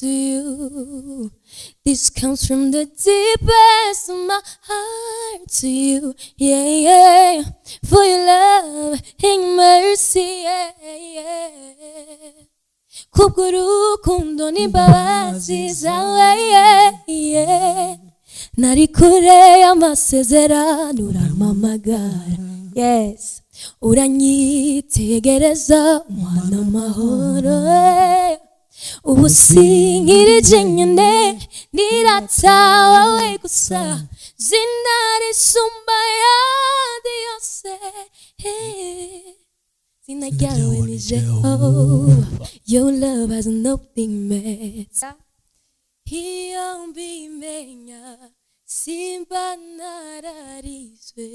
to you. This comes from the deepest of my heart to you. Yeah, yeah. For your love and mercy. Yeah, yeah. Kubw'urukundo n'imbabazi zawe. Yeah, yeah. Nari kure y'amasezerano urampamagara. Yes. Uranyitegereza mwana mahoro. Ubu sinkiri nyine nirata wawe gusa. Zina risumba yandi yose. Zina ryawe ni Jehova. Your love has no limits. Iyo mbimenya simba nararizwe.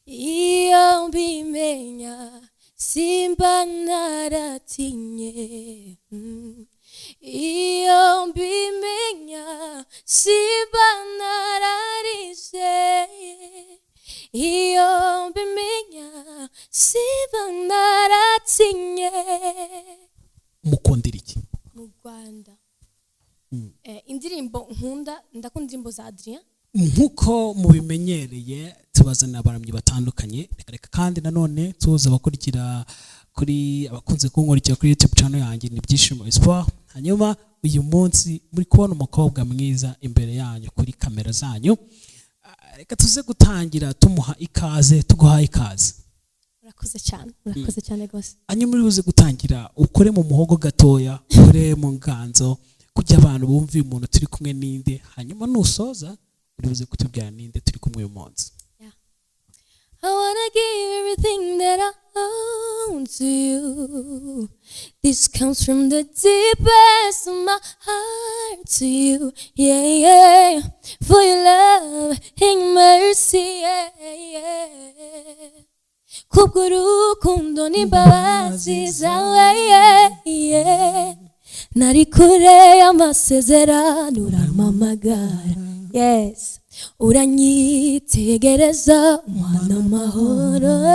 Iyo mbimenya simba naratinye. Iyo mbimenya simba nararize. Iyo mbimenya simba naratinye. Mukundira iki Mu Rwanda? Indirimbo nkunda, ndakunda indirimbo za Adrien. Nkuko mubimenyereye tubazana abaramyi batandukanye, reka kandi nanone tuza abakurikira kuri abakunze kunkurikira kuri YouTube channel yanjye ni Byishimo Espoir. Hanyuma uyu munsi muri kubona umukobwa mwiza imbere yanyu kuri kamera zanyu. Reka tuze gutangira tumuha ikaze, tuguha ikaze. Urakoze cyane gose. Hanyuma muri buze gutangira ukore mu muhogo gatoya, ukore mu nganzo kujya abantu bumva umuntu turi kumwe ninde, hanyuma nusoza uribuze kutubwira ninde turi kumwe uyu munsi. I wanna give everything that I own to you. This comes from the deepest of my heart to you. Yeah, yeah. For your love and mercy. Yeah, yeah. Kubw'urukundo n'imbabazi zawe. Yeah, yeah. Nari kure y'amasezerano urampamagara. Yes. Uranyitegereza mwana mahoro.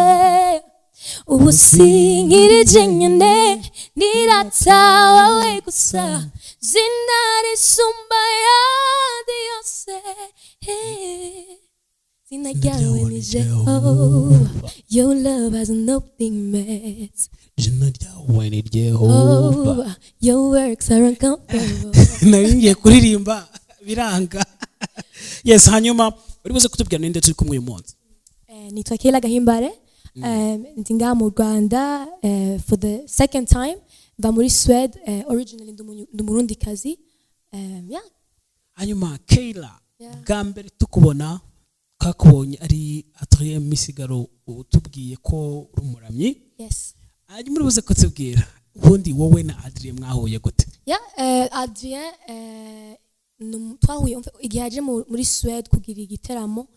Ubu sinkiri nyine nirata wawe gusa. Zina risumba yandi yose. Zina ryawe ni Jehova. Your love has no limits. Zina ryawe ni Jehova. Your works are uncomparable. Nari kuririmba biranga. Yes, hanyuma uribuze kutubwira ninde turi kumwe uyu munsi. Nitwa Keilla Gahimbare. Ndi ngaha mu Rwanda for the second time. Mva muri Sweden, originally ndi Umurundikazi. Yeah. Hanyuma Keilla, Gambere tukubona kakubonye ari Adrien Misigaro utubwiye ko umuramyi. Yes. Hanyuma uribuze kutubwira ubundi wowe na Adrien mwahuye gute? Yeah, Adrien twahuye igihe yaje muri Sweden kugira IGITARAMO.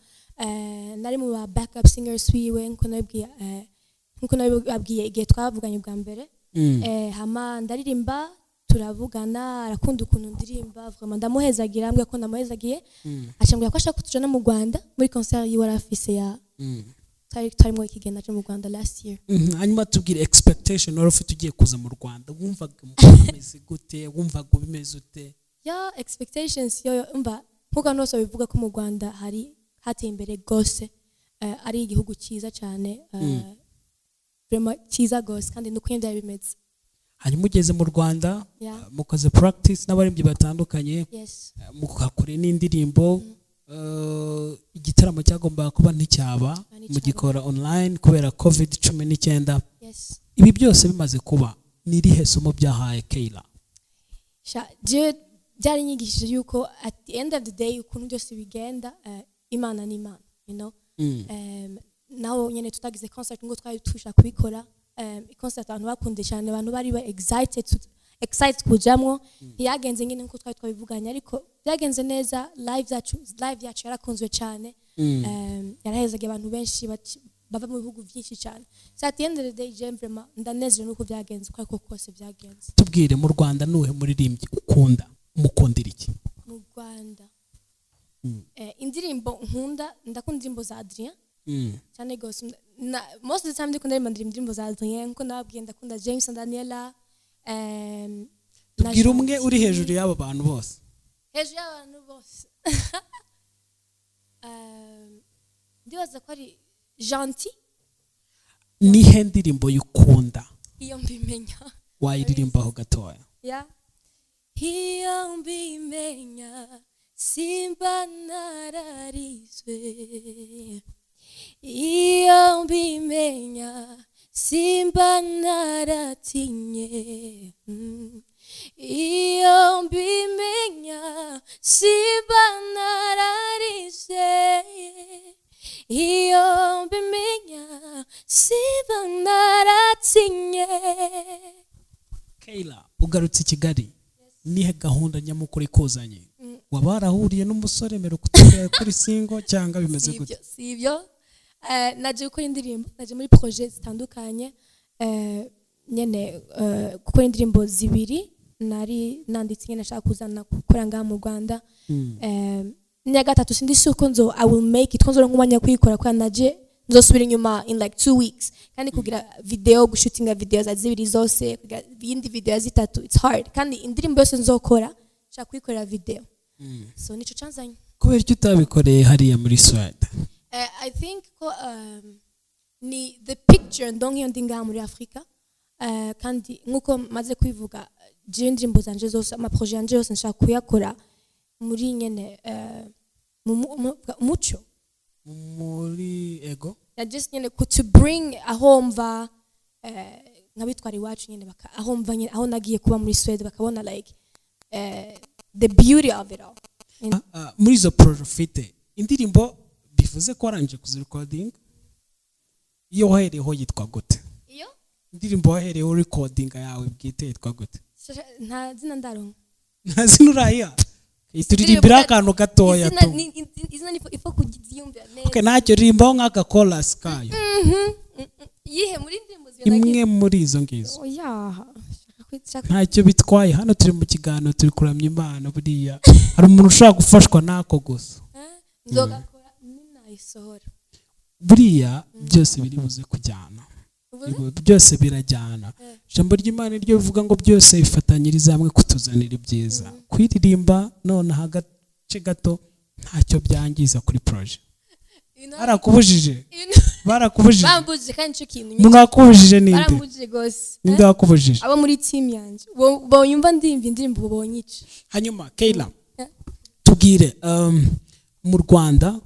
Nari mu ba backup singers wiwe nko nabibabwiye igihe twavuganye bwa mbere. Hama ndaririmba turavugana, arakunda ukuntu ndirimba, vraiment ndamuhezagira, ambwiye ko ndamuhezagiye. Acambwira ko ashaka kutujana mu Rwanda muri concert yiwe arafise ya tarimo ikigenda cyo mu Rwanda last year. Hanyuma tubwire expectation wari ufite ugiye kuza mu Rwanda, wumvaga umeze gute, wumvaga bimeze ute? Yeah, expectations yo umva nkuko nose bivuga ko mu Rwanda hateye imbere gose, ari igihugu cyiza cyane, vraiment cyiza gose kandi nukwenda bimeze. Hanyuma ugeze mu Rwanda mukoze practice n'abaririmbyi batandukanye. Yes. Mukakore n'indirimbo. Igitaramo cyagombaga kuba nticyaba mu gikora online kubera COVID-19. Yes. Ibi byose bimaze kuba nirihe somo byahaye Keilla? Byari nyigishije yuko at the end of the day ukuntu byose bigenda, Imana ni Imana, you know. Naho nyene tutagize concert ngo twari tusha kubikora, concert abantu bakunde cyane, abantu bari excited kujamwo. Yagenze nyine nko twari twabivuganye, ariko byagenze neza. Live yacu yarakunzwe cyane. Yarahezaga abantu benshi bava mu bihugu byinshi cyane. So at the end of the day vraiment ndanezero nuko byagenze uko kose byagenze. Tubwire mu Rwanda nuhe muririmbyi ukunda, mukundira iki? Mu Rwanda indirimbo nkunda, ndakunda indirimbo za Adrien. Cyane gose. Most of the time ndikunda indirimbo za Adrien, nko nababwiye ndakunda James and Daniella. tubwira umwe uri hejuru y'abo bantu bose. Hejuru y'abantu bose ndibaza ko ari gentil. Nihe ndirimbo y'ukunda iyo mbimenya wayiririmbaho gatoya? iyo mbimenya simba nararizwe, iyo mbimenya simba naratinye, iyo mbimenya simba nararizwe, iyo mbimenya simba naratinye. Keilla, ugarutse i Kigali, nihe gahunda nyamukuru ikuzanye? Waba warahuriye n'umusore mbere kutubwira kuri singo cyangwa bimeze gute? Sibyo, naje gukora indirimbo, naje muri projet zitandukanye, nyene gukora indirimbo zibiri nari nanditse nyene nashaka kuzana gukora ngaha mu Rwanda. Nya gatatu sindi suko nzo I will make it, konzo nkumanya kuyikora kwa naje nzosubira inyuma in like 2 weeks kandi kugira video, gushutinga video za zibiri zose, kugira ibindi video zitatu, it's hard kandi indirimbo yose nzokora nshaka kuyikorera video. So nico chanzanye. Kubera icyo utabikoreye hariya muri Swede? I think ko ni the picture ndongiyo ndinga muri Afrika, kandi nkuko maze kwivuga je indirimbo zanje zose ama projet yanje yose nshaka kuyakora muri nyene mucho muri ego, just nyene to bring ahomva nkabitwara iwacu nyene baka ahomva nyene aho nagiye kuba muri Sweden bakabona like the beauty of it all. Muri zo profite indirimbo bivuze ko waranje kuzirecording, iyo wahereyeho yitwa gute? Iyo indirimbo wahereyeho recording yawe bwite yitwa gute? nta zina ndaronka. Nta zina uraya? Ituririmbira akantu gatoya tu. Izina ifo kugiyumvira neza. Okay, ntacyo ririmbaho nk'aka chorus kayo. Yihe muri indirimbo zibona imwe muri izo ngizo. Oya. Ntacyo bitwaye, hano turi mu kiganiro turi kuramya Imana buriya. Hari umuntu ushaka gufashwa nako gusa. Nzogakora ninayisohora. Buriya byose biri buze kujyana. Byose birajyana. Ijambo ry'Imana ryo bivuga ngo byose bifatanyiriza hamwe kutuzanira ibyiza. Kwiririmba none hagace gato ntacyo byangiza kuri projet. Barakubujije. Barakubujije. Bambujije kandi cyo kintu. Umuntu wakubujije ninde? Barambujije gose. Ninde wakubujije? Abo muri team yanje. Bo yumva ndimva indirimbo bonyice. Hanyuma Keilla, tubwire mu Rwanda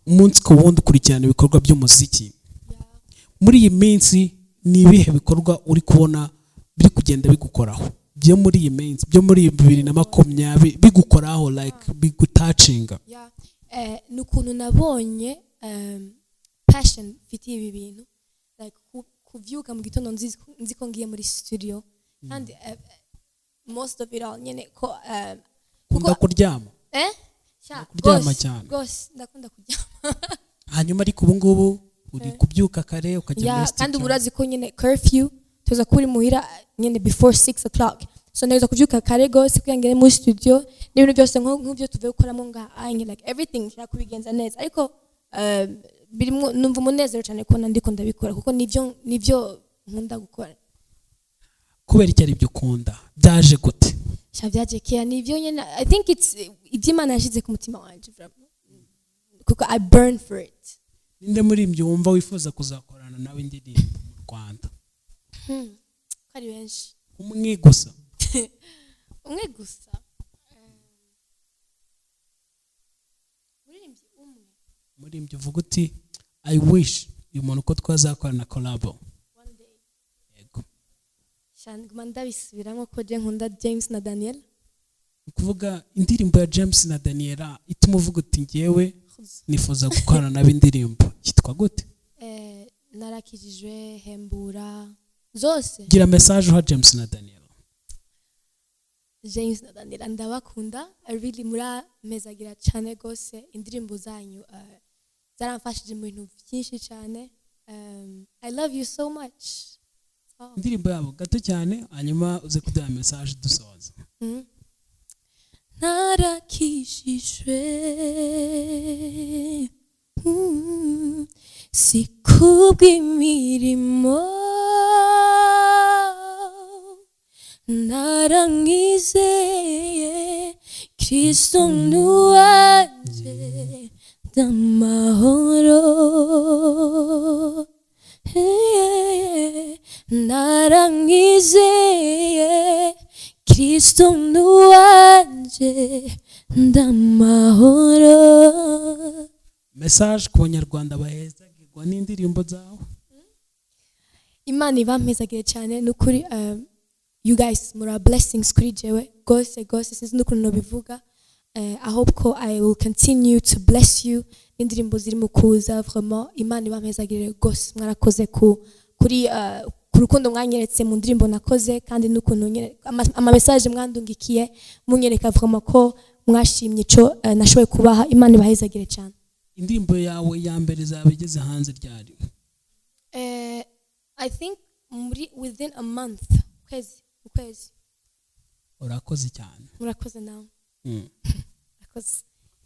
umunsi ko wundi kurikirana ibikorwa by'umuziki. Muri iyi minsi ni ibihe bikorwa uri kubona biri kugenda bigukoraho? Byo muri iyi minsi, byo muri 2020 bigukoraho like bigutouchinga? Nukuntu nabonye passion fiti ibi bintu, like kuvyuka mu gitondo nzi ko ngiye muri studio kandi most of it all nyene ko kunda kuryama? Kuryama cyane. Gose ndakunda kuryama. Hanyuma ariko ubu ngubu uri kubyuka kare ukajya muri studio. Kandi urazi ko nyene curfew tuza kuri muhira nyene before 6 o'clock. So neza kubyuka kare gose kwangere muri studio n'ibintu byose nk'ubyo tuvuye gukoramo anye like everything nshaka kubigenza neza, ariko birimo numva umunezero cyane ko ndiko ndabikora kuko nivyo nkunda gukora. Kubera iki ari byo ukunda? Byaje gute? Byaje kera nivyo nyene. I think it's iby'Imana yashize ku mutima wanje kuko I burn for it. Ninde muri mbyo wumva wifuza kuzakorana nawe indirimbo mu Rwanda? Kari benshi. Umwe gusa? Umwe gusa. Muri mbyo uvuga uti I wish uyu muntu ko twazakorana collab one day. Yego. Nguma ndabisubiramo ko je nkunda James na Daniella. Kuvuga indirimbo ya James na Daniella ituma uvuga uti ngewe nifuza gukorana nabe indirimbo yitwa gute? Narakijijwe, hembura zose. Gira message ha James na Daniella. James na Daniella ndabakunda, I really muramezagira cyane gose, indirimbo zanyu zaramfashije mu bintu byinshi cyane. I love you so much. Indirimbo yabo gato cyane hanyuma uze kuduha message dusoza. Narakijijwe sikubw'imirimo, narangizeye Kristo nuwanje ndamahoro narangizeye Kristo nuwanje ndamahoro. message ku banyarwanda bahezagirwa n'indirimbo zawe. Imana ibampezagire cyane nukuri. You guys muri blessings kuri jewe gose sinzi n'ukuntu nobivuga. I hope ko I will continue to bless you. Indirimbo ziri mu kuza vraiment Imana ibampezagire gose. Mwarakoze kuri kurukundo mwanyeretse mu ndirimbo nakoze kandi n'ukuntu ama message mwandungikiye munyereka vraiment ko mwashimye ico nashoboye kubaha. Imana ibahezagire cyane. Indirimbo yawe ya mbere zabigeze hanze ryari? I think within a month. Ukwezi. Urakoze cyane. Murakoze nawe. Urakoze.